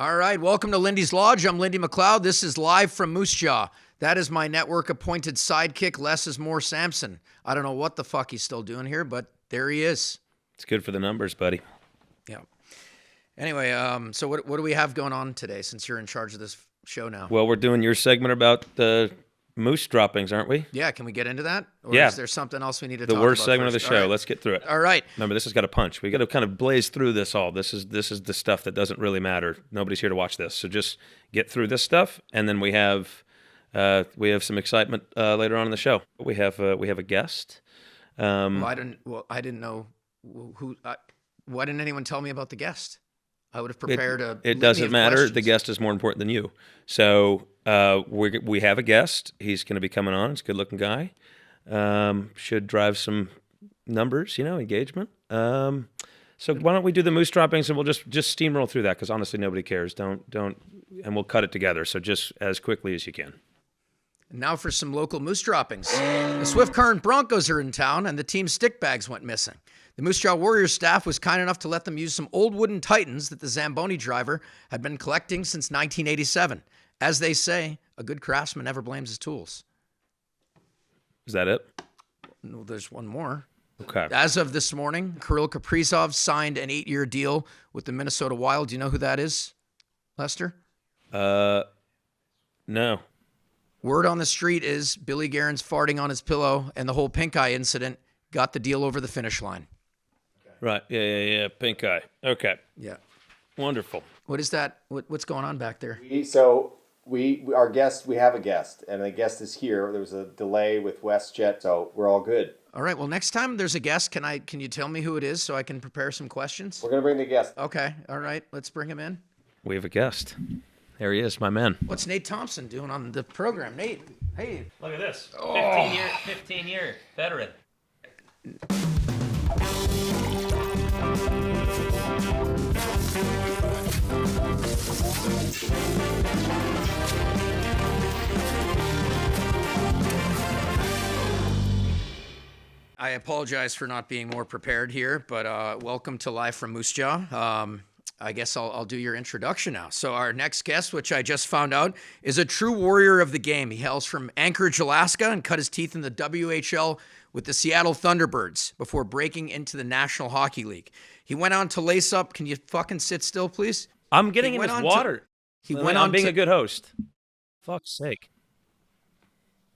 All right, welcome to Lindy's Lodge. I'm Lindy McLeod. This is live from Moose Jaw. That is my network-appointed sidekick, Les is more Samson. I don't know what the fuck he's still doing here, but there he is. It's good for the numbers, buddy. Yeah. Anyway, so what do we have going on today since you're in charge of this show now? Well, we're doing your segment about the moose droppings, aren't we? Yeah, can we get into that? Or Yeah. is there something else we need to The talk worst about segment of the first? show. All right. Let's get through it. All right. Remember, this has got a punch. We got to kind of blaze through this all. This is the stuff that doesn't really matter. Nobody's here to watch this. So just get through this stuff, and then we have some excitement later on in the show. We have a guest. I didn't know who. Why didn't anyone tell me about the guest? I would have prepared It doesn't matter. Questions. The guest is more important than you. So we have a guest. He's going to be coming on. He's a good-looking guy. Should drive some numbers, engagement. So why don't we do the moose droppings, and we'll just steamroll through that, because honestly nobody cares. Don't, and we'll cut it together. So just as quickly as you can. Now for some local moose droppings. The Swift Current Broncos are in town, and the team's stick bags went missing. The Moose Jaw Warriors staff was kind enough to let them use some old wooden Titans that the Zamboni driver had been collecting since 1987. As they say, a good craftsman never blames his tools. Is that it? No, there's one more. Okay. As of this morning, Kirill Kaprizov signed an 8-year deal with the Minnesota Wild. Do you know who that is, Lester? No. Word on the street is Billy Guerin's farting on his pillow and the whole pink eye incident got the deal over the finish line. Right. Yeah. Pink eye. Okay. Yeah. Wonderful. What is that? What's going on back there? We have a guest, and the guest is here. There was a delay with WestJet, so we're all good. All right. Well, next time there's a guest, can you tell me who it is so I can prepare some questions? We're going to bring the guest. Okay. All right. Let's bring him in. We have a guest. There he is, my man. What's Nate Thompson doing on the program? Nate, hey. Look at this. Oh. 15-year veteran. I apologize for not being more prepared here, but welcome to Live from Moose Jaw. I guess I'll do your introduction now. So our next guest, which I just found out, is a true warrior of the game. He hails from Anchorage, Alaska, and cut his teeth in the WHL with the Seattle Thunderbirds before breaking into the National Hockey League. He went on to lace up. Can you fucking sit still, please? I'm getting him his water. He went on being a good host. Fuck's sake.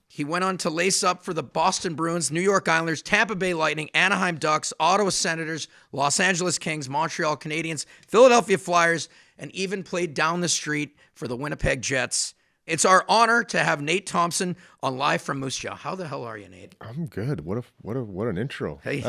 He went on to lace up for the Boston Bruins, New York Islanders, Tampa Bay Lightning, Anaheim Ducks, Ottawa Senators, Los Angeles Kings, Montreal Canadiens, Philadelphia Flyers, and even played down the street for the Winnipeg Jets. It's our honor to have Nate Thompson on Live from Moose Jaw. How the hell are you, Nate? I'm good. What an intro. Hey.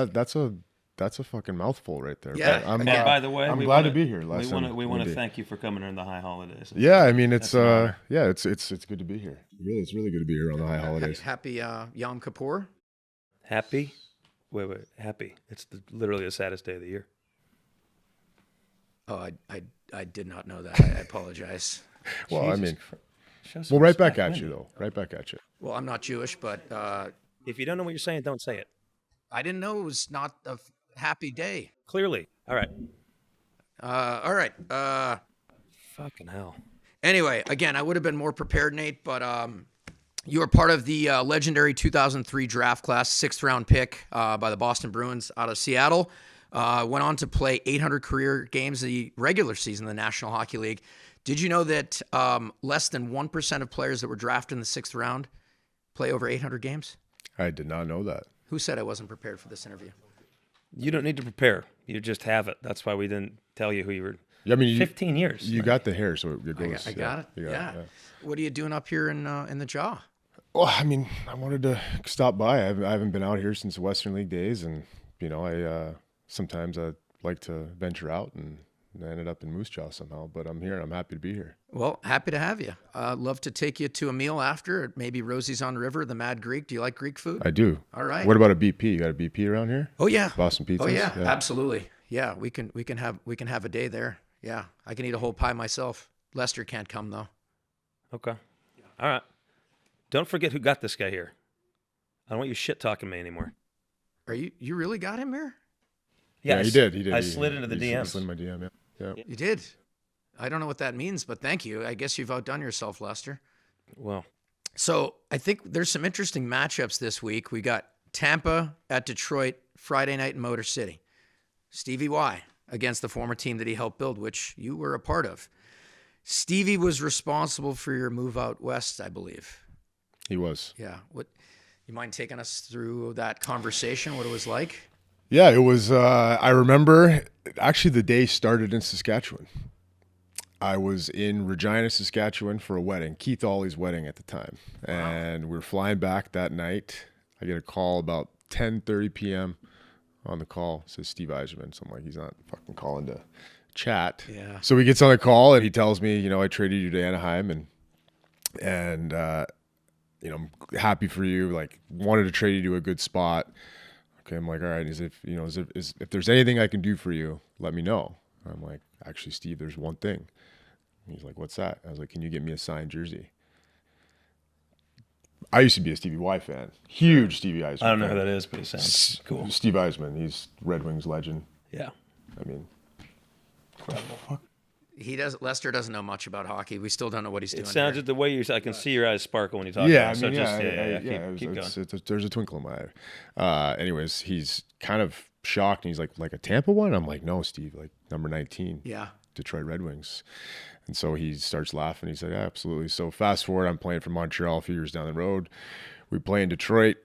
That's a fucking mouthful right there. Yeah. But And by the way, I'm glad to be here. Les We want to Lindy. thank you for coming during the high holidays. Yeah, I mean it's it's good to be here. It's really good to be here on the high holidays. Happy Yom Kippur. Happy? Wait. Happy. It's literally the saddest day of the year. Oh, I did not know that. I apologize. Well, Jesus I mean, Christ. Show some well, right back respect, at you man. though. Right back at you. Well, I'm not Jewish, but If you don't know what you're saying, don't say it. I didn't know it was not a happy day. Clearly. All right. All right. Fucking hell. Anyway, again, I would have been more prepared, Nate, but you were part of the legendary 2003 draft class, 6th-round pick by the Boston Bruins out of Seattle. Went on to play 800 career games the regular season in the National Hockey League. Did you know that less than 1% of players that were drafted in the 6th round play over 800 games? I did not know that. Who said I wasn't prepared for this interview? You don't need to prepare. You just have it. That's why we didn't tell you who you were. I mean, 15 years. You got the hair, so it goes. I got it. You Yeah. What are you doing up here in the Jaw? Well, I mean, I wanted to stop by. I haven't been out here since the Western League days, and I sometimes I like to venture out, and I ended up in Moose Jaw somehow. But I'm here. I'm happy to be here. Well, happy to have you. Love to take you to a meal after, at maybe Rosie's on the River, the Mad Greek. Do you like Greek food? I do. All right. What about a BP? You got a BP around here? Oh yeah. Boston Pizza. Oh yeah, absolutely. Yeah, we can have a day there. Yeah, I can eat a whole pie myself. Lester can't come though. Okay. All right. Don't forget who got this guy here. I don't want you shit talking me anymore. Are you really got him here? Yeah, he did. I slid into the He DMs. slid in my DM. Yeah. You did. I don't know what that means, but thank you. I guess you've outdone yourself, Lester. Well, So I think there's some interesting matchups this week. We got Tampa at Detroit Friday night in Motor City. Stevie Y against the former team that he helped build, which you were a part of. Stevie was responsible for your move out west, I believe. He was. Yeah. What? You mind taking us through that conversation, what it was like? Yeah, it was. I remember actually the day started in Saskatchewan. I was in Regina, Saskatchewan for a wedding, Keith Ollie's wedding at the time. And we were flying back that night. I get a call about 10:30 p.m. on the call. It says Steve Yzerman. So I'm like, he's not fucking calling to chat. Yeah. So he gets on the call and he tells me, I traded you to Anaheim and I'm happy for you. Like, wanted to trade you to a good spot. Okay, I'm like, all right. If there's anything I can do for you, let me know. I'm like, actually, Steve, there's one thing. He's like, what's that? I was like, can you get me a signed jersey? I used to be a Stevie Y fan. Huge Stevie Yzerman I don't know fan. who that is, but he sounds cool. Steve Yzerman. He's Red Wings legend. Yeah. I mean, Lester doesn't know much about hockey. We still don't know what he's doing. It sounds here. the way I can see your eyes sparkle when you talk yeah, I about mean, it. So yeah, keep going. there's a twinkle in my eye. Anyways, he's kind of shocked, and he's like a Tampa one? I'm like, no, Steve, like number 19. Yeah. Detroit Red Wings. And so he starts laughing. He said, yeah, absolutely. So fast forward, I'm playing for Montreal a few years down the road. We play in Detroit.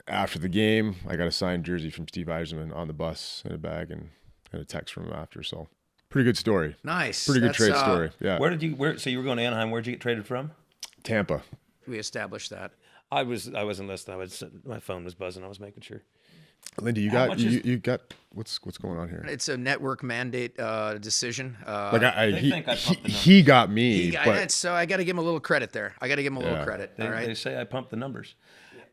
After the game, I got a signed jersey from Steve Yzerman on the bus in a bag and a text from him after. So pretty good story. Nice. Pretty good trade story. Yeah. So you were going to Anaheim. Where'd you get traded from? Tampa. We established that. I wasn't listening. My phone was buzzing. I was making sure. Lindy, you got what's going on here? It's a network mandate decision. They think I pumped the numbers. He got me, So I got to give him a little credit there. I got to give him a little credit. All right. They say I pumped the numbers.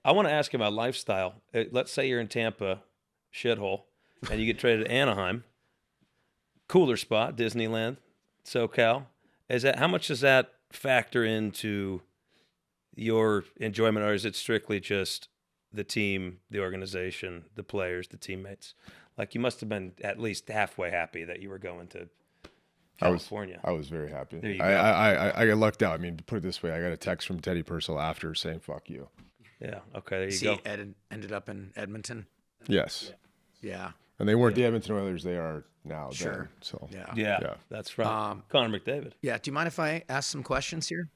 I want to ask you about lifestyle. Let's say you're in Tampa, shithole, and you get traded to Anaheim, cooler spot, Disneyland, SoCal. How much does that factor into your enjoyment, or is it strictly just the team, the organization, the players, the teammates? Like, you must have been at least halfway happy that you were going to California. I was very happy. There you go. I got lucked out. I mean, to put it this way, I got a text from Teddy Purcell after saying "fuck you." Yeah. Okay. There you See, go. Ed ended up in Edmonton. Yes. Yeah. And they weren't the Edmonton Oilers; they are now. Sure. Then, so Yeah. Yeah. That's right. Connor McDavid. Yeah. Do you mind if I ask some questions here?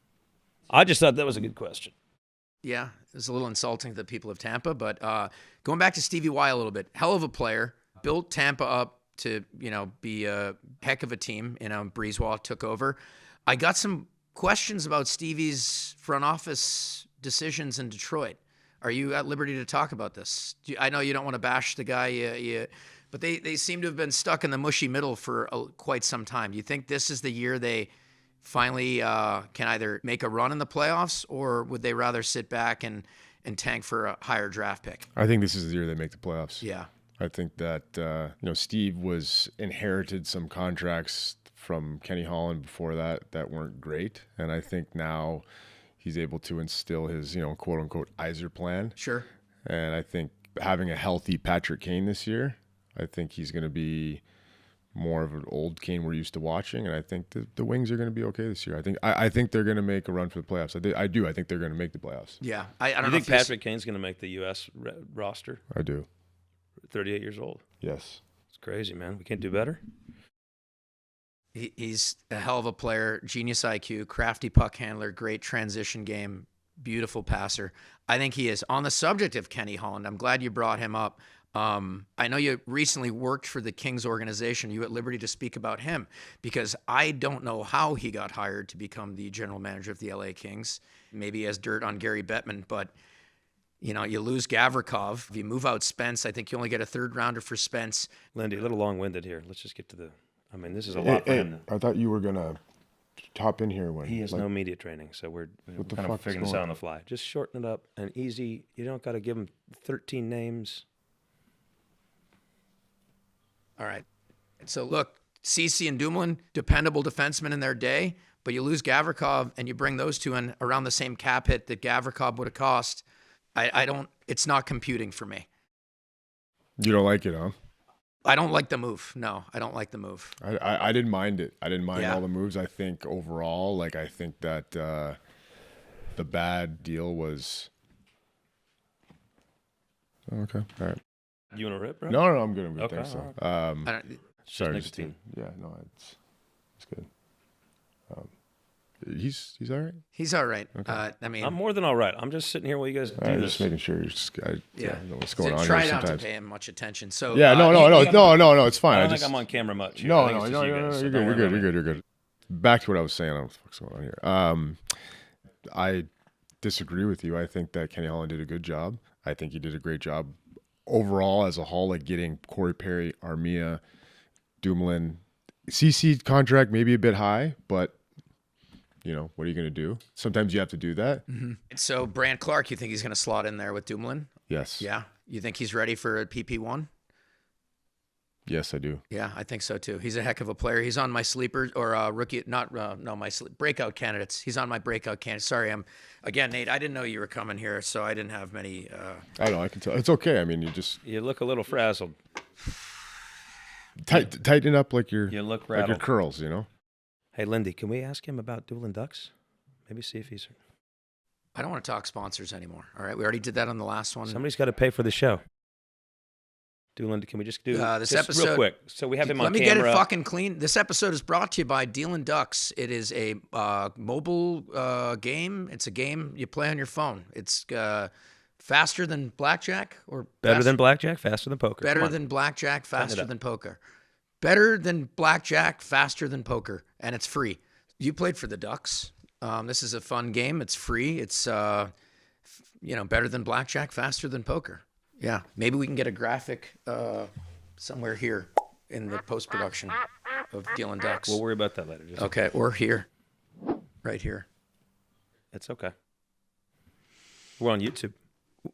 I just thought that was a good question. Yeah, it's a little insulting to the people of Tampa, but going back to Stevie Y a little bit, hell of a player, built Tampa up to, be a heck of a team. Breezewall took over. I got some questions about Stevie's front office decisions in Detroit. Are you at liberty to talk about this? I know you don't want to bash the guy, but they seem to have been stuck in the mushy middle for quite some time. Do you think this is the year they finally can either make a run in the playoffs, or would they rather sit back and tank for a higher draft pick? I think this is the year they make the playoffs. Yeah. I think that Steve inherited some contracts from Kenny Holland before that weren't great, and I think now he's able to instill his quote unquote Yzer plan. Sure. And I think having a healthy Patrick Kane this year, I think he's going to be more of an old Kane we're used to watching, and I think the Wings are going to be okay this year. I think they're going to make a run for the playoffs. I do. I think they're going to make the playoffs. Yeah. I don't You know think Patrick Kane's going to make the U.S. roster? I do. 38 years old. Yes. It's crazy, man. We can't do better. He's a hell of a player, genius IQ, crafty puck handler, great transition game, beautiful passer. I think he is. On the subject of Kenny Holland, I'm glad you brought him up. I know you recently worked for the Kings organization. You at liberty to speak about him, because I don't know how he got hired to become the general manager of the LA Kings. Maybe he has dirt on Gary Bettman, but you lose Gavrikov. If you move out Spence, I think you only get a third rounder for Spence. Lindy, a little long-winded here. Let's just get to this is a lot for him. I thought you were going to hop in here when He has no media training, so we're kind of figuring this out on the fly. Just shorten it up and easy. You don't got to give him 13 names. All right. So look, Ceci and Dumoulin, dependable defensemen in their day, but you lose Gavrikov and you bring those two in around the same cap hit that Gavrikov would have cost. It's not computing for me. You don't like it, huh? I don't like the move. No, I don't like the move. I didn't mind it. I didn't mind Yeah. all the moves. I think overall, like, I think that the bad deal was. Okay. All right. You want to rip, bro? No, I'm good. I'm good. Okay, Thanks. all So, I don't, sorry. nicotine. Yeah. No, it's good. He's all right. he's all right. Okay. I mean, I'm more than all right. I'm just sitting here while you guys do All right, this. just making sure you're just. I don't know what's going on try here not sometimes. to pay him much attention. So Yeah. No. It's fine. I I don't just. think I'm on camera much. Here. No, I think no, it's no, just you no, guys, so you're don't good. You're worry good. about You're good. You're good. Back to what I was saying. I don't know what the fuck's going on here. I disagree with you. I think that Kenny Holland did a good job. I think he did a great job overall as a whole, like getting Corey Perry, Armia, Dumoulin. CC contract maybe a bit high, but you know, what are you going to do? Sometimes you have to do that. So Brant Clark, you think he's going to slot in there with Dumoulin? Yes. Yeah. You think he's ready for a PP1? Yes, I do. Yeah, I think so too. He's a heck of a player. He's on my sleeper or rookie, not no my breakout candidates. He's on my breakout candidate. Sorry, again, Nate. I didn't know you were coming here, so I didn't have many. I know. I can tell. It's okay. I mean, you just You look a little frazzled. tighten up like your You look like your rattled. curls. You know. Hey, Lindy, can we ask him about Dueling Ducks? Maybe see if he's. I don't want to talk sponsors anymore. All right, we already did that on the last one. Somebody's got to pay for the show. Dueling, can we just do This just episode real quick? So we have him Let on me camera. get it fucking clean. This episode is brought to you by Dealin' Ducks. It is a mobile game. It's a game you play on your phone. It's faster than blackjack or Better than blackjack, faster than poker. better Come on. than blackjack, faster up. than poker. Better than blackjack, faster than poker, and it's free. You played for the Ducks. This is a fun game. It's free. It's better than blackjack, faster than poker. Yeah, maybe we can get a graphic somewhere here in the post production of Dealin' Ducks. We'll worry about that later. Just, Okay, or here, right here. It's okay. We're on YouTube.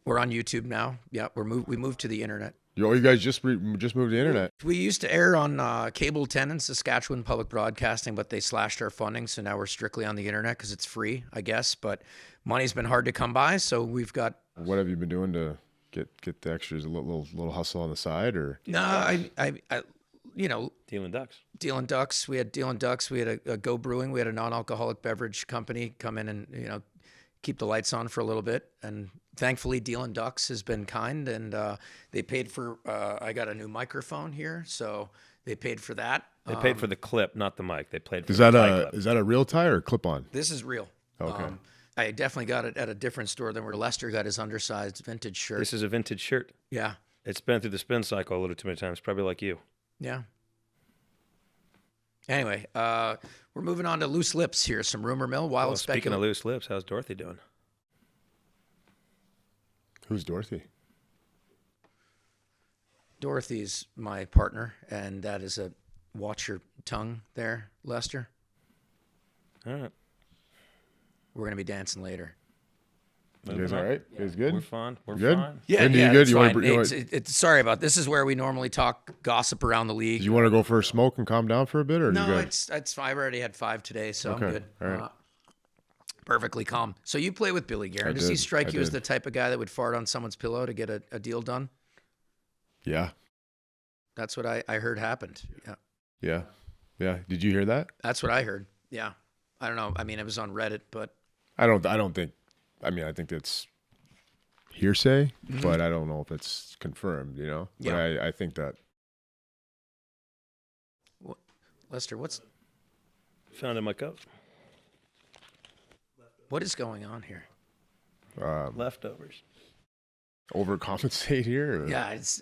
We're on YouTube now. Yeah, we moved to the internet. You guys just moved to the internet. We used to air on Cable 10 in Saskatchewan Public Broadcasting, but they slashed our funding, so now we're strictly on the internet because it's free, I guess. But money's been hard to come by, so we've got. What have you been doing to get the extras? A little hustle on the side, or No, I Dealing Ducks. Dealin' Ducks. We had Dealin' Ducks. We had a Go Brewing. We had a non-alcoholic beverage company come in and keep the lights on for a little bit. And thankfully, Dealin' Ducks has been kind, and they paid for. I got a new microphone here, so they paid for that. They paid for the clip, not the mic. They played for is the that tie clip. is that a real tie or clip on? This is real. Okay. I definitely got it at a different store than where Lester got his undersized vintage shirt. This is a vintage shirt. Yeah, It's been through the spin cycle a little too many times, probably like you. yeah. Anyway, we're moving on to loose lips here. Some rumor mill, wild Well, speaking speculation. of loose lips, how's Dorothy doing? Who's Dorothy? Dorothy's my partner, and that is a watch your tongue there, Lester. All right. We're gonna be dancing later. You guys on. all right? You guys good? We're fine. We're Good? fine. Yeah, Lindy, yeah, you good? it's You wanna fine. br- you Sorry about this. Is where we normally talk gossip around the league. Do you want to go for a smoke and calm down for a bit, or No, you good? it's. I've already had 5 today, so I'm Okay, good. all right. Perfectly calm. So you play with Billy Guerin. Does he did, strike I you as did. the type of guy that would fart on someone's pillow to get a deal done? Yeah, That's what I heard happened. Yeah, yeah. Did you hear that? that's what I heard. Yeah, I don't know. I mean, it was on Reddit, but I don't think. I mean, I think that's hearsay, but I don't know if it's confirmed. You know, but Yeah. I think that. Lester, Found in my coat. what is going on here? Leftovers. Overcompensate here? Or? Yeah, is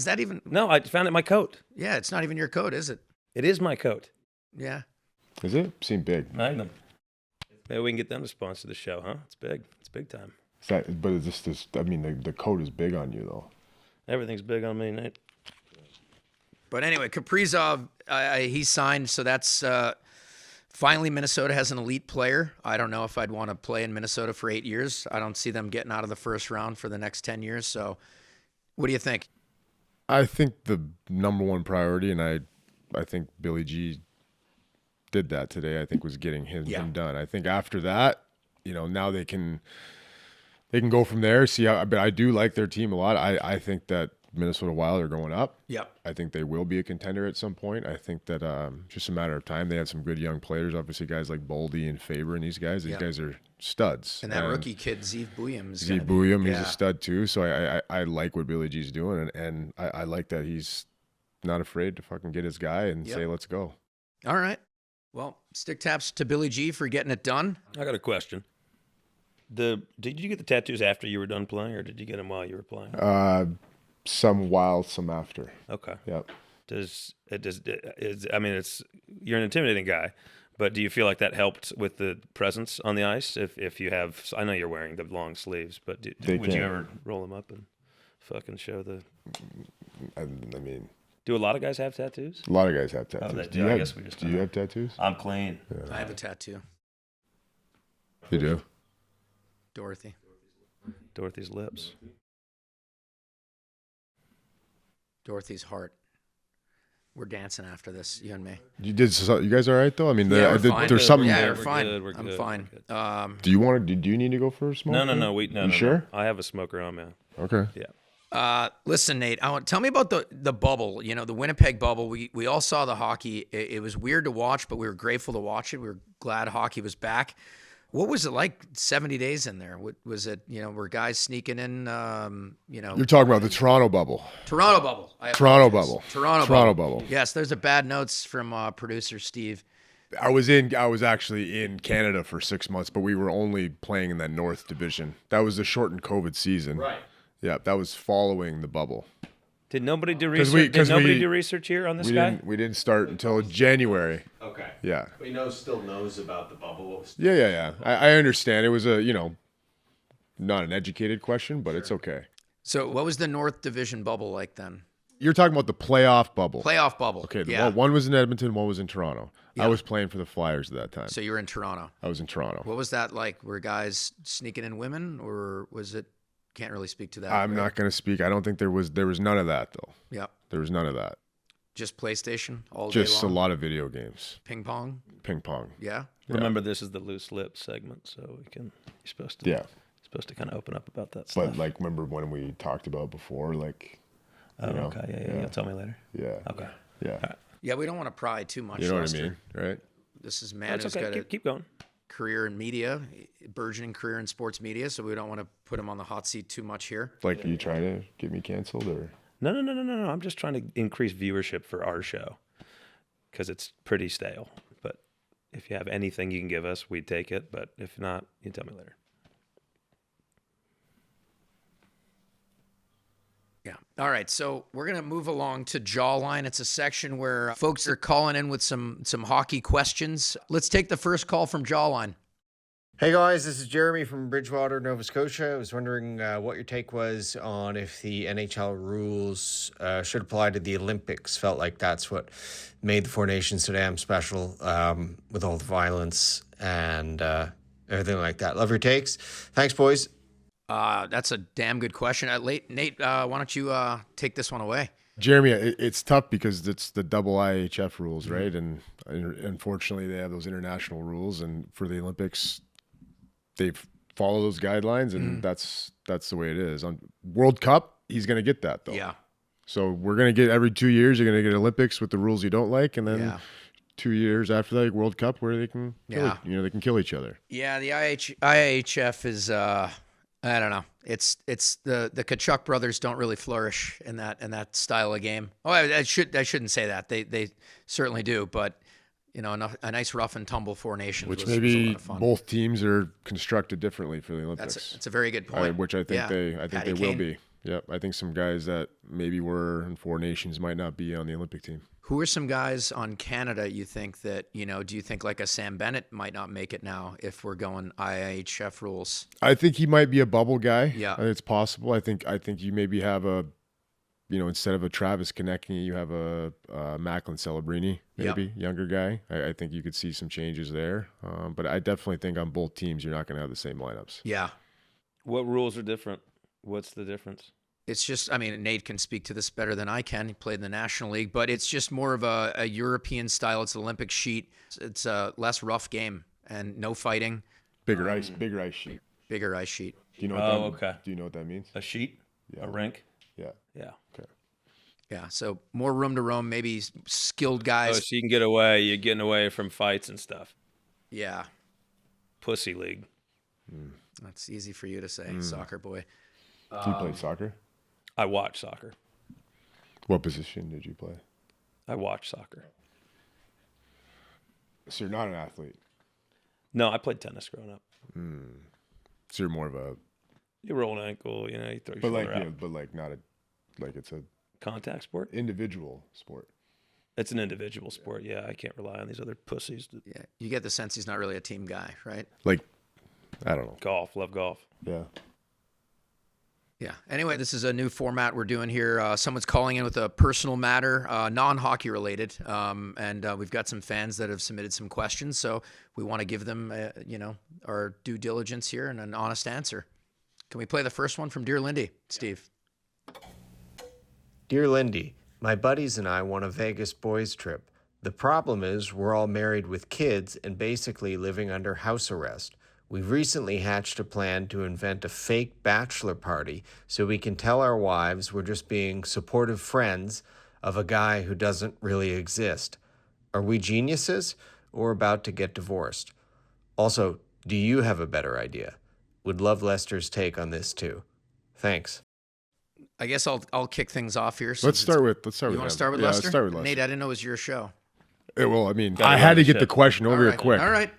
that even? No, I found it in my coat. Yeah, it's not even your coat, is it? It is my coat. Yeah. Is it? Seemed big. Magnum. Maybe we can get them to sponsor the show, huh? It's big. It's big time. Is that, but is this? I mean, the coat is big on you though. Everything's big on me, Nate. But anyway, Kaprizov, he signed, so that's finally Minnesota has an elite player. I don't know if I'd want to play in Minnesota for 8 years. I don't see them getting out of the first round for the next 10 years. So what do you think? I think the number one priority, and I think Billy G did that today. I think was getting him done. I think after that, now they can go from there. See how, but I do like their team a lot. I think that Minnesota Wild are going up. Yep. I think they will be a contender at some point. I think that just a matter of time. They have some good young players. Obviously, guys like Boldy and Faber and these guys. These guys are studs. And that rookie kid, Zeev Bouillon. He's a stud too. So I like what Billy G's doing, and I like that he's not afraid to fucking get his guy and say, let's go. All right. Well, stick taps to Billy G for getting it done. I got a question. Did you get the tattoos after you were done playing, or did you get them while you were playing? Some while, some after. Okay. Yep. You're an intimidating guy, but do you feel like that helped with the presence on the ice? If you have, I know you're wearing the long sleeves, but would you ever roll them up and fucking show the? I mean, do a lot of guys have tattoos? A lot of guys have tattoos. They do. I guess we just do you have tattoos? I'm clean. I have a tattoo. You do? Dorothy's lips. Dorothy's heart. We're dancing after this, you and me. You guys all right though? I mean, we're fine. there's something. Yeah, We're we're fine. good, we're I'm good, fine. Do you need to go for a smoke? No. You sure? I have a smoker on, man. Okay. Yeah. Listen, Nate, tell me about the bubble, the Winnipeg bubble. We all saw the hockey. It was weird to watch, but we were grateful to watch it. We were glad hockey was back. What was it like 70 days in there? What was it, were guys sneaking in, You're talking about the Toronto bubble. Toronto bubble. Toronto bubble. Toronto bubble. Yes, there's a bad notes from producer Steve. I was actually in Canada for 6 months, but we were only playing in that North Division. That was the shortened COVID season. Right. Yeah, that was following the bubble. Did nobody do research? Did nobody do research here on this guy? We didn't start until January. Okay. Yeah. But still knows about the bubble. Yeah. I understand. It was a, not an educated question, but it's okay. So what was the North Division bubble like then? You're talking about the playoff bubble. Playoff bubble. Okay. Yeah. One was in Edmonton, one was in Toronto. Yeah. I was playing for the Flyers at that time. So you were in Toronto. I was in Toronto. What was that like? Were guys sneaking in women, or was it? Can't really speak to that. I'm not going to speak. I don't think there was none of that though. Yep. There was none of that. Just PlayStation all day long? Just a lot of video games. Ping pong? Ping pong. Yeah. Remember, this is the loose lips segment, so you're supposed to kind of open up about that stuff. But remember when we talked about before, okay, yeah. You'll tell me later. Yeah. Okay. Yeah. Right. Yeah, we don't want to pry too much. You know Lester. what I mean, right? This is man who's okay. got Keep going. career in media, burgeoning career in sports media, so we don't want to put him on the hot seat too much here. Are you trying to get me canceled or? No. I'm just trying to increase viewership for our show because it's pretty stale. But if you have anything you can give us, we'd take it. But if not, you tell me later. Yeah. All right. So we're going to move along to Jawline. It's a section where folks are calling in with some hockey questions. Let's take the first call from Jawline. Hey guys, this is Jeremy from Bridgewater, Nova Scotia. I was wondering what your take was on if the NHL rules should apply to the Olympics. Felt like that's what made the Four Nations so damn special with all the violence and everything like that. Love your takes. Thanks, boys. That's a damn good question. Nate, why don't you take this one away? Jeremy, it's tough because it's the double IHF rules, right? And unfortunately, they have those international rules, and for the Olympics, they follow those guidelines, and that's the way it is. On World Cup, he's going to get that though. Yeah. So we're going to get every 2 years, you're going to get Olympics with the rules you don't like, and then 2 years after that, World Cup where they can they can kill each other. Yeah, the IHF is I don't know. It's the Kachuk brothers don't really flourish in that style of game. Oh, I shouldn't say that. They certainly do, but a nice rough and tumble Four Nations, which was a maybe lot of fun. both teams are constructed differently for the Olympics. That's a very good point. Which I think they Patty will Kane. be. Yep, I think some guys that maybe were in Four Nations might not be on the Olympic team. Who are some guys on Canada you think that, do you think like a Sam Bennett might not make it now if we're going IHF rules? I think he might be a bubble guy. Yeah. I think it's possible. I think you maybe have a, instead of a Travis Konecny, you have a Macklin Celebrini, maybe, younger guy. I think you could see some changes there. But I definitely think on both teams, you're not going to have the same lineups. Yeah. What rules are different? What's the difference? It's just, Nate can speak to this better than I can. He played in the National League, but it's just more of a European style. It's an Olympic sheet. It's a less rough game and no fighting. Bigger ice sheet. Bigger ice sheet. Do you know what that means? A sheet? Yeah. A rink? Yeah. Yeah. Okay. Yeah, so more room to roam, maybe skilled Oh, guys. so you can get away. You're getting away from fights and stuff. Yeah, Pussy league. that's easy for you to say, soccer boy. Do you play soccer? I watch soccer. What position did you play? I watch soccer. So you're not an athlete. No, I played tennis growing up. So you're more of a, You roll an ankle, you throw your but like, shoulder out. but like not a, like it's a Contact sport? individual sport. It's an individual sport. Yeah, I can't rely on these other pussies. Yeah, you get the sense he's not really a team guy, right? Like, I don't know. Golf, love golf. Yeah. Yeah. Anyway, this is a new format we're doing here. Someone's calling in with a personal matter, non-hockey related, and we've got some fans that have submitted some questions, so we want to give them, our due diligence here and an honest answer. Can we play the first one from Dear Lindy, Steve? Dear Lindy, my buddies and I want a Vegas boys trip. The problem is we're all married with kids and basically living under house arrest. We've recently hatched a plan to invent a fake bachelor party so we can tell our wives we're just being supportive friends of a guy who doesn't really exist. Are we geniuses or about to get divorced? Also, do you have a better idea? Would love Lester's take on this too. Thanks. I guess I'll kick things off here. Let's start with You him. want to start with Yeah, Lester? let's start with Lester. Nate, I didn't know it was your show. Well, I mean, Gotta I run had to the get the ship. question over here quick. All right.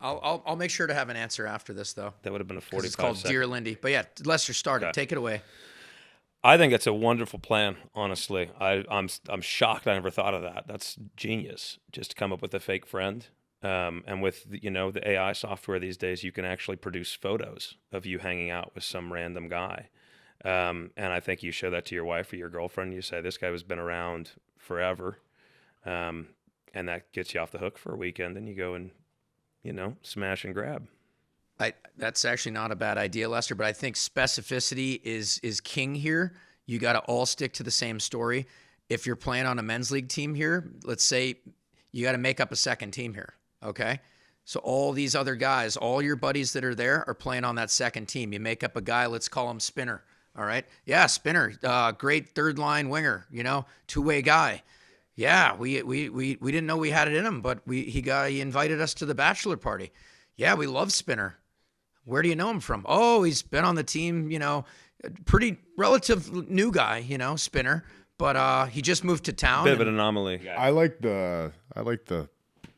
I'll make sure to have an answer after this, though. That would have been a 'Cause 45 it's called second. Dear Lindy. But yeah, Lester, start it. Okay. Take it away. I think it's a wonderful plan, honestly. I'm shocked I never thought of that. That's genius, just to come up with a fake friend. And with the AI software these days, you can actually produce photos of you hanging out with some random guy. And I think you show that to your wife or your girlfriend. You say, this guy has been around forever. And that gets you off the hook for a weekend. Then you go and, smash and grab. That's actually not a bad idea, Lester, but I think specificity is king here. You got to all stick to the same story. If you're playing on a men's league team here, let's say you got to make up a second team here, okay? So all these other guys, all your buddies that are there are playing on that second team. You make up a guy, let's call him Spinner, all right? Yeah, Spinner, great third line winger, two-way guy. Yeah, we didn't know we had it in him, but he invited us to the bachelor party. Yeah, we love Spinner. Where do you know him from? Oh, he's been on the team, pretty relative new guy, Spinner, but he just moved to town. Bit of an anomaly. I like the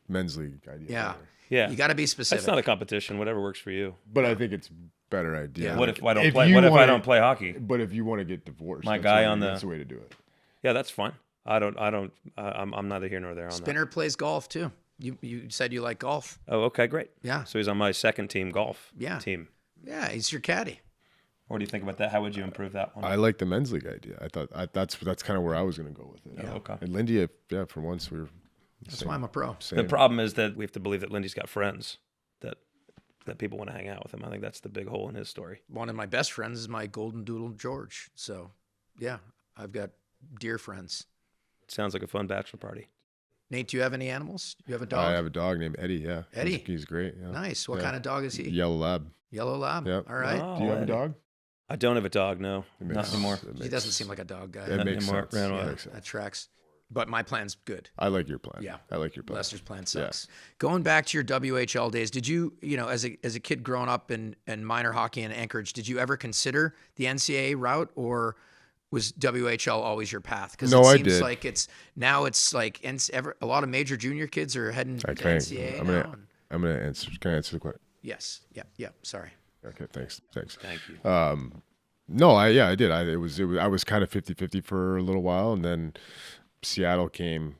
men's league idea. Yeah. better. Yeah. You got to be specific. It's not a competition, whatever works for you. But I think it's a better idea. Yeah. What if I don't If play? you What if I wanna- don't play hockey? But if you want to get divorced, My that's guy the way- on the- that's the way to do it. Yeah, that's fine. I'm neither here nor there on Spinner plays golf too. You said you like golf. that. Oh, okay, great. Yeah. So he's on my second team golf team. Yeah, he's your caddy. What do you think about that? How would you improve that one? I like the men's league idea. I thought that's kind of where I was going to go with it. Yeah, okay. And Lindy, for once we were. That's why I'm a pro. The problem is that we have to believe that Lindy's got friends that people want to hang out with him. I think that's the big hole in his story. One of my best friends is my golden doodle George. So, yeah, I've got dear friends. Sounds like a fun bachelor party. Nate, do you have any animals? You have a dog? I have a dog named Eddie. Yeah, Eddie? He's great. Yeah. Nice. What Yeah. kind of dog is he? Yellow lab. Yellow lab. Yep. All right. Oh, Do you have a Eddie. dog? I don't have a dog, no. It Not makes- anymore. it He makes- doesn't seem like a dog guy. It Not makes anymore. sense. Ran It away. makes sense. That tracks. But my plan's good. I like your plan. Yeah. I like your plan. Lester's plan sucks. Going back to your WHL days, did you, as a kid growing up in minor hockey in Anchorage, did you ever consider the NCAA route, or was WHL always your path? Because No, it I seems did. like it's like a lot of major junior kids are heading to NCAA now. I'm gonna answer. Can I answer the question? Yes. Yeah. Sorry. Okay. Thanks. Thank you. No, I did. I was kind of 50-50 for a little while, and then Seattle came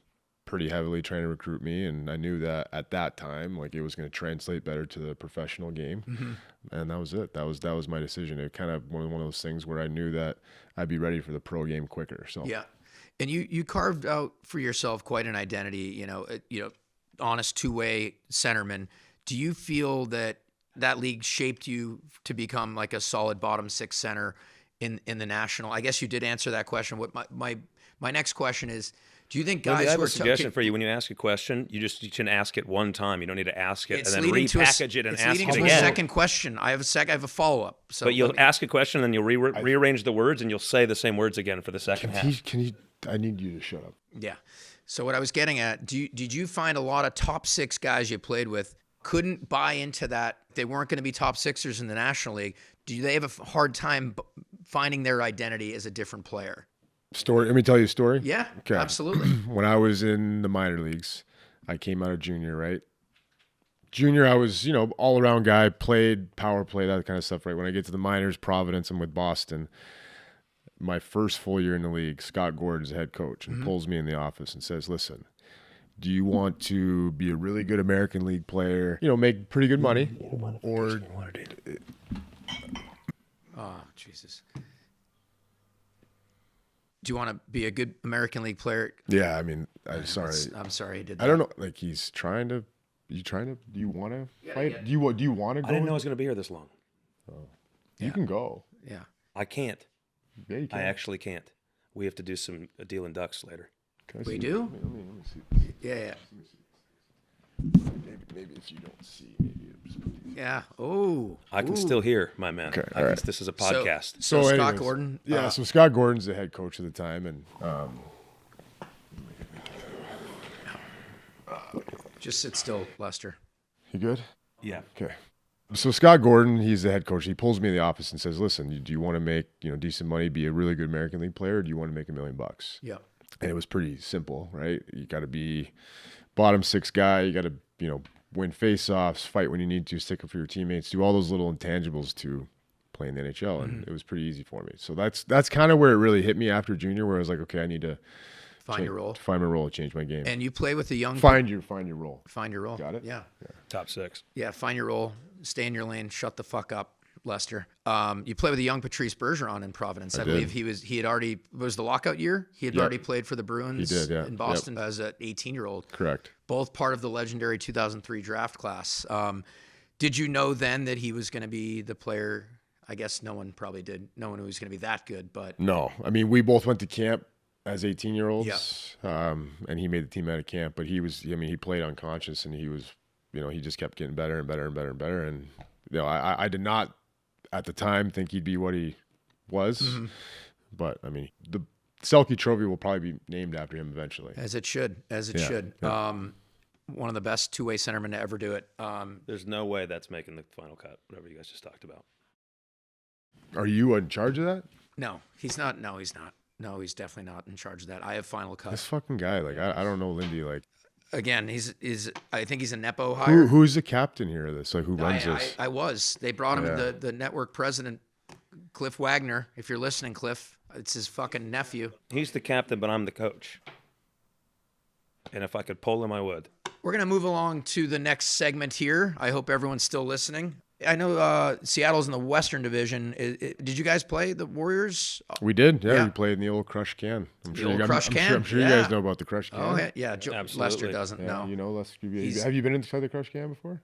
pretty heavily trying to recruit me, and I knew that at that time, like, it was going to translate better to the professional game, and that was it. That was my decision. It kind of one of those things where I knew that I'd be ready for the pro game quicker. So Yeah. And you carved out for yourself quite an identity, honest two-way centerman. Do you feel that league shaped you to become like a solid bottom six center in the national? I guess you did answer that question. What my next question is, Do you think Lindy, guys I have who are a suggestion for you. When you ask a question, you can ask it one time. You don't need to ask it it's and then leading to repackage it and it's ask leading it to again. a second question. I have a follow-up. So But you'll ask a question, and then you'll rearrange the words, and you'll say the same words again for the second half. I need you to shut up. Yeah. So what I was getting at, did you find a lot of top six guys you played with couldn't buy into that? They weren't going to be top sixers in the National League. Do they have a hard time finding their identity as a different player? Story. Let me tell you a story. Yeah, Okay. absolutely. When I was in the minor leagues, I came out of junior, right? Junior, I was, all around guy, played power play, that kind of stuff, right? When I get to the minors, Providence, I'm with Boston. My first full year in the league, Scott Gordon's the head coach and pulls me in the office and says, listen, do you want to be a really good American League player, make pretty good money, or Oh, Jesus. Do you want to be a good American League player? yeah, I mean, I'm sorry. I'm sorry he did that. I don't know. Like he's trying to. Do you want to fight? Do you want to go? I didn't know I was going to be here this long. You can go. Yeah. I can't. Yeah, you can. I actually can't. We have to do some deal in ducks later. Can I We see? do? Let me see. Yeah. Maybe if you don't see, maybe it'll just put these. Yeah. Oh. I can still hear, my man. Okay, I all guess right. this is a podcast. So Scott anyways, Gordon. Yeah, so Scott Gordon's the head coach at the time, and Just sit still, Lester. you good? Yeah. Okay. So Scott Gordon, he's the head coach. He pulls me in the office and says, "Listen, do you want to make decent money, be a really good American League player, or do you want to make $1 million?" Yeah. And it was pretty simple, right? You got to be bottom six guy. You got to win face-offs, fight when you need to, stick up for your teammates, do all those little intangibles to play in the NHL, and it was pretty easy for me. So that's kind of where it really hit me after junior, where I was like, okay, I need to Find your role. find my role, change my game. And you play with the young. Find your role. Find your role. Got it? Yeah. Top six. Yeah. Find your role. Stay in your lane. Shut the fuck up, Lester. You play with the young Patrice Bergeron in Providence. I believe he had already was the lockout year. He had already played for the Bruins He did, yeah. in Boston as an 18-year-old. Correct. Both part of the legendary 2003 draft class. Did you know then that he was going to be the player? I guess no one probably did. No one knew he was going to be that good, but No, I mean, we both went to camp as 18-year-olds, Yeah. And he made the team out of camp. But he played unconscious, and he was, he just kept getting better and better and better and better. And I did not at the time think he'd be what he was, but I mean, the Selke Trophy will probably be named after him eventually. as it should. One of the best two-way centermen to ever do it. There's no way that's making the final cut, whatever you guys just talked about. Are you in charge of that? No, he's not. No, he's not. No, he's definitely not in charge of that. I have final cut. This fucking guy, like, I don't know Lindy, like, Again, I think he's a Nepo hire. who's the captain here of this? Like, who runs I this? was. They brought him, Yeah. the network president, Cliff Wagner. If you're listening, Cliff, it's his fucking nephew. He's the captain, but I'm the coach. And if I could pull him, I would. We're going to move along to the next segment here. I hope everyone's still listening. I know Seattle's in the Western Division. Did you guys play the Warriors? We did, yeah. Yeah. We played in the old Crush Can. I'm old Crush Can? I'm sure you Yeah. guys know about the Crush Can. Oh, yeah. Absolutely. Lester doesn't Yeah, know. you know, Lester. He's- Have you been inside the Crush Can before?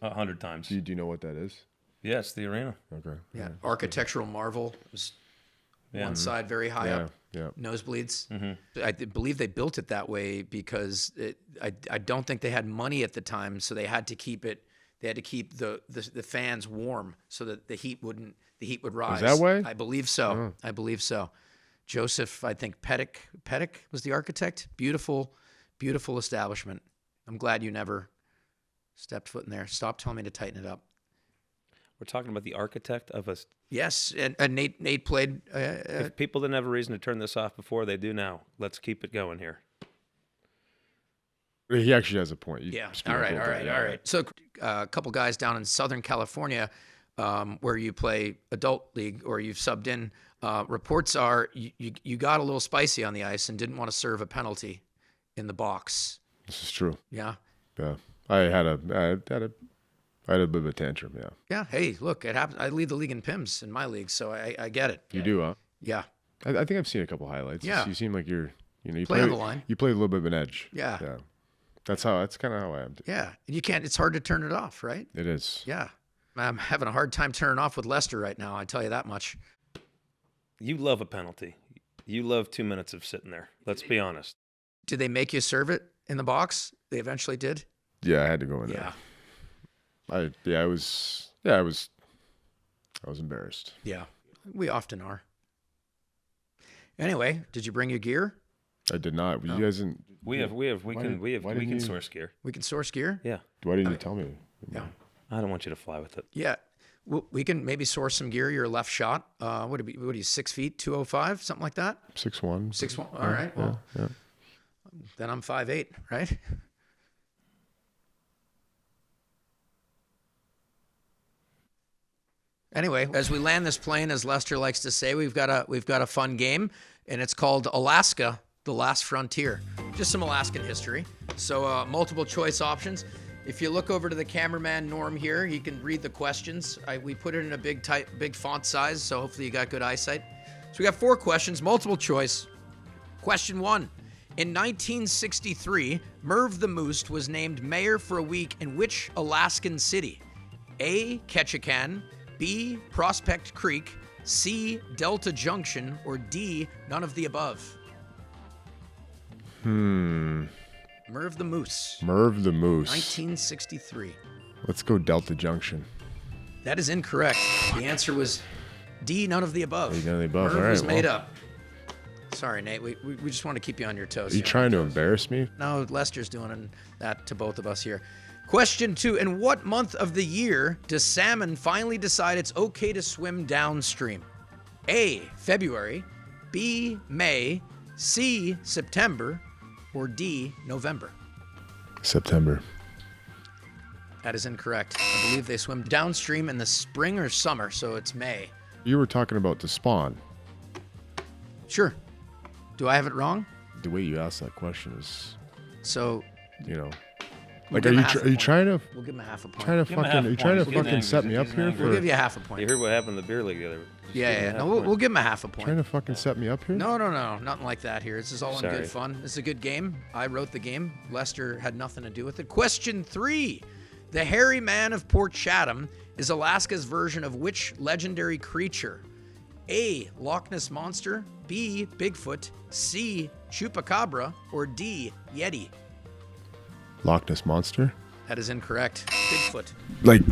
100 times. Do you know what that is? Yes, the arena. Okay. Yeah. Architectural marvel. It was Yeah. one side very high Yeah, up. yeah. Nosebleeds. I believe they built it that way because I don't think they had money at the time, so they had to keep it. They had to keep the fans warm so that the heat would rise. that way? I believe so. I believe so. Joseph, I think Pettick was the architect. Beautiful, beautiful establishment. I'm glad you never stepped foot in there. Stop telling me to tighten it up. We're talking about the architect of us. Yes, and Nate played. If people didn't have a reason to turn this off before, they do now. Let's keep it going here. He actually has a point. You Yeah. speak All up right. a All little right. bit, All yeah. right. So a couple guys down in Southern California where you play adult league or you've subbed in, reports are you got a little spicy on the ice and didn't want to serve a penalty in the box. This is true. Yeah. Yeah. I had a bit of a tantrum, yeah. Yeah. Hey, look, it happens. I lead the league in PIMS in my league, so I get it. You do, huh? Yeah. I think I've seen a couple highlights. Yeah. You seem like you Play on the line. You play a little bit of an edge. Yeah. Yeah. That's kind of how I am. Yeah. And you can't, it's hard to turn it off, right? It is. Yeah. I'm having a hard time turning off with Lester right now. I tell you that much. You love a penalty. You love 2 minutes of sitting there. Let's be honest. Did they make you serve it in the box? They eventually did? Yeah, I had to go in Yeah. there. I was embarrassed. Yeah. We often are. Anyway, did you bring your gear? I did not. You guys didn't. We can source gear. We can source gear? Yeah. Why didn't you tell me? Yeah. I don't want you to fly with it. Yeah. We can maybe source some gear. You're a left shot. What are you, 6 feet, 205, something like that? 6'1". 6'1". All right. Well, Yeah. then I'm 5'8", right? Anyway, as we land this plane, as Lester likes to say, we've got a fun game, and it's called Alaska: The Last Frontier. Just some Alaskan history. So multiple choice options. If you look over to the cameraman Norm here, he can read the questions. We put it in a big font size, so hopefully you got good eyesight. So we got 4 questions, multiple choice. Question 1. In 1963, Merv the Moose was named mayor for a week in which Alaskan city? A. Ketchikan, B. Prospect Creek, C. Delta Junction, or D. None of the above? Merv the Moose. Merv the Moose. 1963. Let's go Delta Junction. That is incorrect. The answer was D. None of the above. D, none of the above. Merv All right, was made well. up. Sorry, Nate. We just want to keep you on your toes. Are you trying to embarrass me? No, Lester's doing that to both of us here. Question 2. In what month of the year does salmon finally decide it's okay to swim downstream? A. February, B. May, C. September, or D. November? September. That is incorrect. I believe they swim downstream in the spring or summer, so it's May. You were talking about the spawn. Sure. Do I have it wrong? The way you asked that question is, So like, give him are half a you point. trying to we'll give him a half a point. trying to Give him a half fucking a are you trying to point. He's fucking getting set angry me up 'cause here he's We'll for give you a half a point. You heard what happened in the beer league the other. Just Yeah, give him yeah. a No, half we'll point. give him a half a point. trying to fucking set me up here? No, nothing like that here. This is all in Sorry. good fun. This is a good game. I wrote the game. Lester had nothing to do with it. Question 3. The hairy man of Port Chatham is Alaska's version of which legendary creature? A. Loch Ness Monster, B. Bigfoot, C. Chupacabra, or D. Yeti? Loch Ness Monster? That is incorrect. Bigfoot. Like,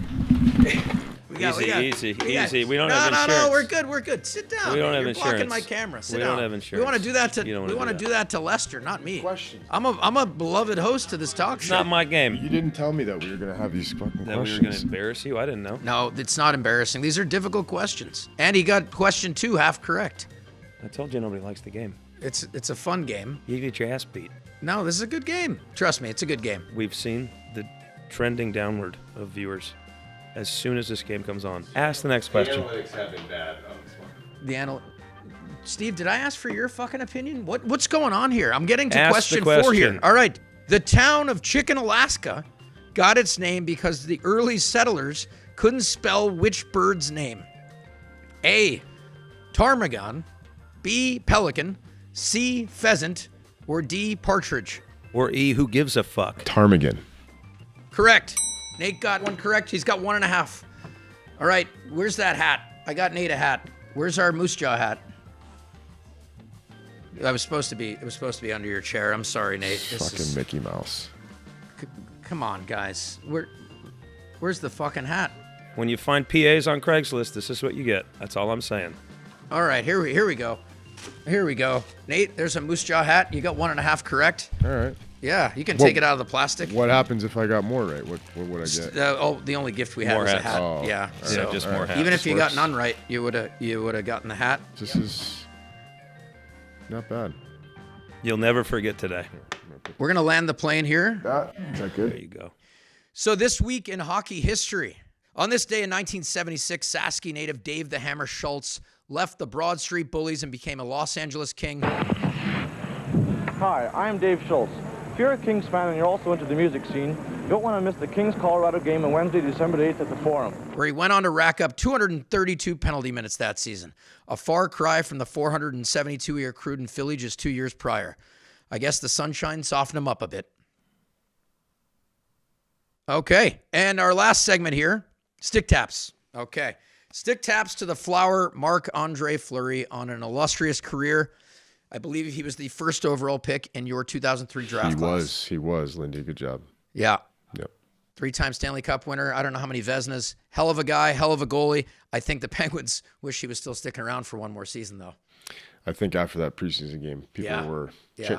Easy. We don't have No, insurance. we're good. Sit down. We don't have You're blocking insurance. my camera. Sit We down. don't have We insurance. want to do that You don't we wanna want to do do that to Lester, not me. Question. I'm a beloved host to this talk It's show. not my game. you didn't tell me that we were gonna have these fucking That we were going to questions. embarrass you. I didn't know. No, it's not embarrassing. These are difficult questions. And he got question 2 half correct. I told you nobody likes the game. It's a fun game. You get your ass beat. No, this is a good game. Trust me, it's a good game. We've seen the trending downward of viewers as soon as this game comes on. Ask the next question. Analytics have been bad on this one. Steve, did I ask for your fucking opinion? What's going on here? I'm getting to Ask question the 4 here. question. All right. The town of Chicken, Alaska got its name because the early settlers couldn't spell which bird's name? A. Ptarmigan, B. Pelican, C. Pheasant, or D. Partridge? Or E, who gives a fuck? Ptarmigan. Correct. Nate got one correct. He's got 1.5. All right. Where's that hat? I got Nate a hat. Where's our moose jaw hat? It was supposed to be under your chair. I'm sorry, Nate. Fucking Mickey Mouse. Come on, guys. Where's the fucking hat? When you find PAs on Craigslist, this is what you get. That's all I'm saying. All right, here we go. Here we go. Nate, there's a moose jaw hat. You got 1.5 correct. All right. Yeah, you can Well, take it out of the plastic. What happens if I got more right? What would I get? The only gift we had More was a hats. hat. Oh, Yeah. all So right, just more hats. even if This you got works. none right, you would have gotten the hat. This is not bad. You'll never forget today. We're gonna land the plane here. Is that There good? you go. So this week in hockey history, on this day in 1976, Saskatchewan native Dave the Hammer Schultz left the Broad Street Bullies and became a Los Angeles King. Hi, I'm Dave Schultz. If you're a Kings fan and you're also into the music scene, you don't want to miss the Kings-Colorado game on Wednesday, December 8th at the Forum. Where he went on to rack up 232 penalty minutes that season, a far cry from the 472 he accrued in Philly just 2 years prior. I guess the sunshine softened him up a bit. Okay, and our last segment here, stick taps. Okay, stick taps to the flower Marc-Andre Fleury on an illustrious career. I believe he was the first overall pick in your 2003 draft class. He was, Lindy. Good job. Yeah. Yep. 3-time Stanley Cup winner. I don't know how many Vezinas. Hell of a guy, hell of a goalie. I think the Penguins wish he was still sticking around for one more season, though. I think after that preseason game, people were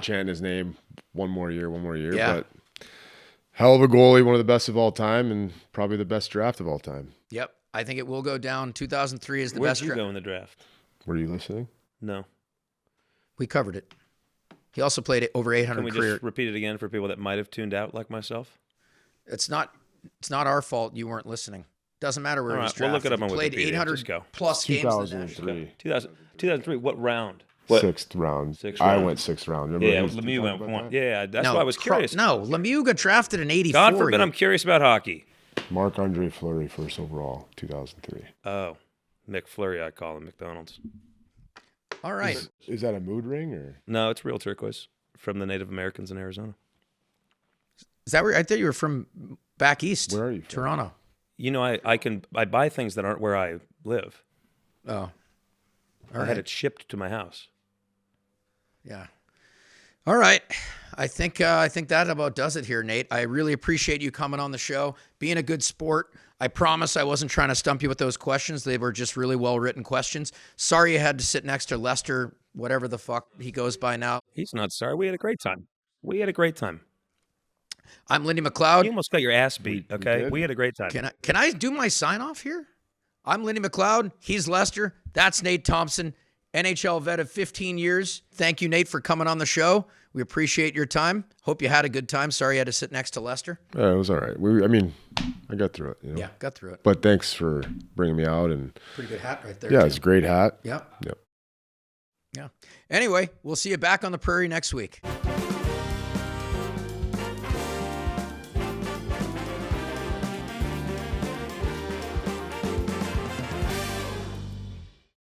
chanting his name one more year. Yeah. But hell of a goalie, one of the best of all time, and probably the best draft of all time. Yep. I think it will go down. 2003 is the Where'd best you go in the draft? Were you listening? No. We covered it. He also played over 800 Can we career. just repeat it again for people that might have tuned out like myself? It's not our fault you weren't listening. Doesn't matter where All he was right, we'll look drafted. it up on He played Wikipedia. 800 Just go. plus games in the National. 2003. 2003, what round? What? Sixth round. Sixth I round. went sixth round. Remember Yeah, we used to Lemieux talk went about one. that? Yeah, that's why I was curious. No, Lemieux got drafted in 84. God forbid I'm curious about hockey. Marc-Andre Fleury, first overall, 2003. Oh, McFlurry, I call him, McDonald's. All right. Is that a mood ring or? No, it's real turquoise from the Native Americans in Arizona. Is that where I thought you were from back east? Where are you from? Toronto. You know, I buy things that aren't where I live. Oh. All I right. had it shipped to my house. Yeah. All right. I think that about does it here, Nate. I really appreciate you coming on the show, being a good sport. I promise I wasn't trying to stump you with those questions. They were just really well-written questions. Sorry you had to sit next to Lester, whatever the fuck he goes by now. He's not sorry. We had a great time. We had a great time. I'm Lindy McLeod. You almost got your ass beat, okay? did. We had a great time. Can I do my sign-off here? I'm Lindy McLeod. He's Lester. That's Nate Thompson, NHL vet of 15 years. Thank you, Nate, for coming on the show. We appreciate your time. Hope you had a good time. Sorry you had to sit next to Lester. It was all right. I got through it. You know? Yeah, got through it. But thanks for bringing me out. And Pretty good hat right there. yeah, too. it's a great hat. Yep. Yep. Yeah. Anyway, we'll see you back on the prairie next week.